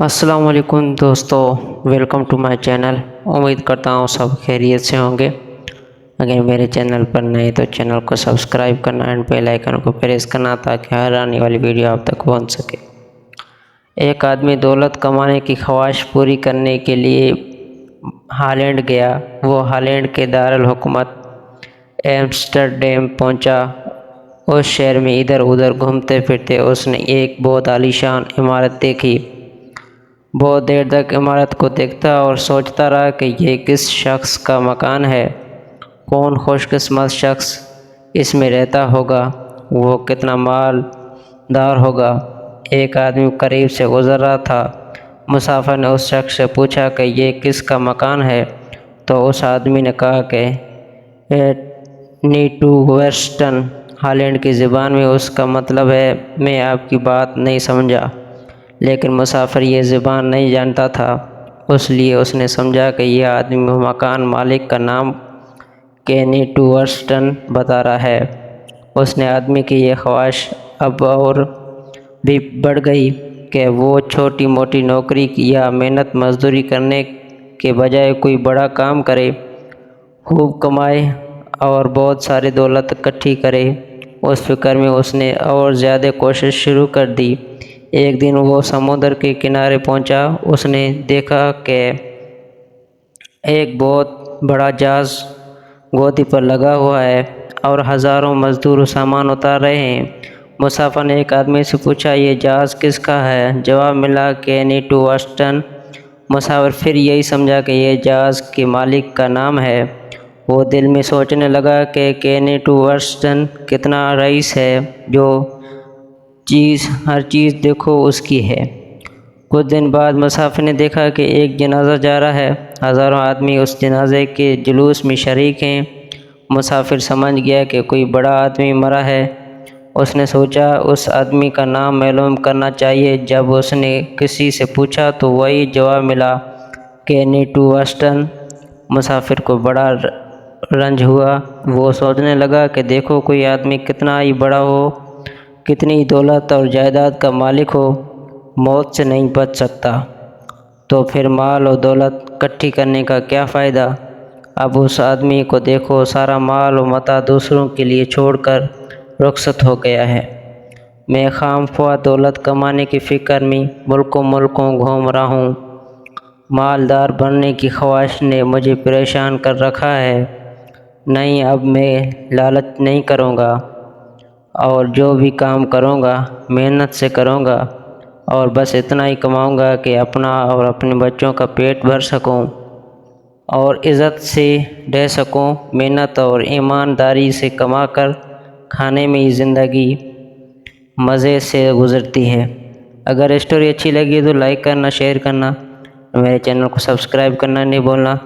अस्सलाम वालेकुम दोस्तों, वेलकम टू माय चैनल। उम्मीद करता हूँ सब खैरियत से होंगे। अगर मेरे चैनल पर नए तो चैनल को सब्सक्राइब करना एंड बेल आइकन को प्रेस करना ताकि हर आने वाली वीडियो आप तक पहुँच सके। एक आदमी दौलत कमाने की ख्वाहिश पूरी करने के लिए हॉलैंड गया। वो हॉलैंड के दारुल हुकूमत एम्स्टर्डम पहुँचा। उस शहर में इधर उधर घूमते फिरते उसने एक बहुत आलीशान इमारत देखी। बहुत देर तक इमारत को देखता और सोचता रहा कि ये किस शख्स का मकान है, कौन खुशकिस्मत शख्स इसमें रहता होगा, वो कितना मालदार होगा। एक आदमी करीब से गुजर रहा था। मुसाफिर ने उस शख्स से पूछा कि ये किसका मकान है, तो उस आदमी ने कहा कि नीटू वेस्टन। हॉलैंड की ज़बान में उसका मतलब है मैं आपकी बात नहीं समझा। लेकिन मुसाफिर ये ज़बान नहीं जानता था, इसलिए उसने समझा कि यह आदमी मकान मालिक का नाम नीटू वेस्टन बता रहा है। उसने आदमी की यह ख्वाहिश अब और भी बढ़ गई कि वो छोटी मोटी नौकरी या मेहनत मजदूरी करने के बजाय कोई बड़ा काम करे, खूब कमाए और बहुत सारी दौलत इकट्ठी करे। उस फिक्र में उसने और ज़्यादा कोशिश शुरू कर दी। एक दिन वो समुद्र के किनारे पहुंचा। उसने देखा कि एक बहुत बड़ा जहाज़ गोदी पर लगा हुआ है और हज़ारों मज़दूर सामान उतार रहे हैं। मुसाफिर ने एक आदमी से पूछा, ये जहाज़ किसका है? जवाब मिला कि नीटू वेस्टन। मुसाफिर फिर यही समझा कि यह जहाज़ के मालिक का नाम है। वो दिल में सोचने लगा कि नीटू वेस्टन कितना रईस है, जो हर चीज़ देखो उसकी है। कुछ दिन बाद मुसाफिर ने देखा कि एक जनाजा जा रहा है। हज़ारों आदमी उस जनाजे के जुलूस में शरीक हैं। मुसाफिर समझ गया कि कोई बड़ा आदमी मरा है। उसने सोचा उस आदमी का नाम मालूम करना चाहिए। जब उसने किसी से पूछा तो वही जवाब मिला कि नीटू वेस्टन। मुसाफिर को बड़ा रंज हुआ। वो सोचने लगा कि देखो कोई आदमी कितना ही बड़ा हो, कितनी दौलत और जायदाद का मालिक हो, मौत से नहीं बच सकता, तो फिर माल और दौलत इकट्ठी करने का क्या फ़ायदा। अब उस आदमी को देखो, सारा माल और मता दूसरों के लिए छोड़कर रुखसत हो गया है। मैं खामख्वाह दौलत कमाने की फ़िक्र में मुल्कों मुल्कों घूम रहा हूँ। मालदार बनने की ख्वाहिश ने मुझे परेशान कर रखा है। नहीं, अब मैं लालच नहीं करूँगा और जो भी काम करूँगा मेहनत से करूँगा और बस इतना ही कमाऊँगा कि अपना और अपने बच्चों का पेट भर सकूँ और इज़्ज़त से रह सकूँ। मेहनत और ईमानदारी से कमाकर खाने में ही ज़िंदगी मज़े से गुज़रती है। अगर स्टोरी अच्छी लगी तो लाइक करना, शेयर करना, मेरे चैनल को सब्सक्राइब करना नहीं भूलना।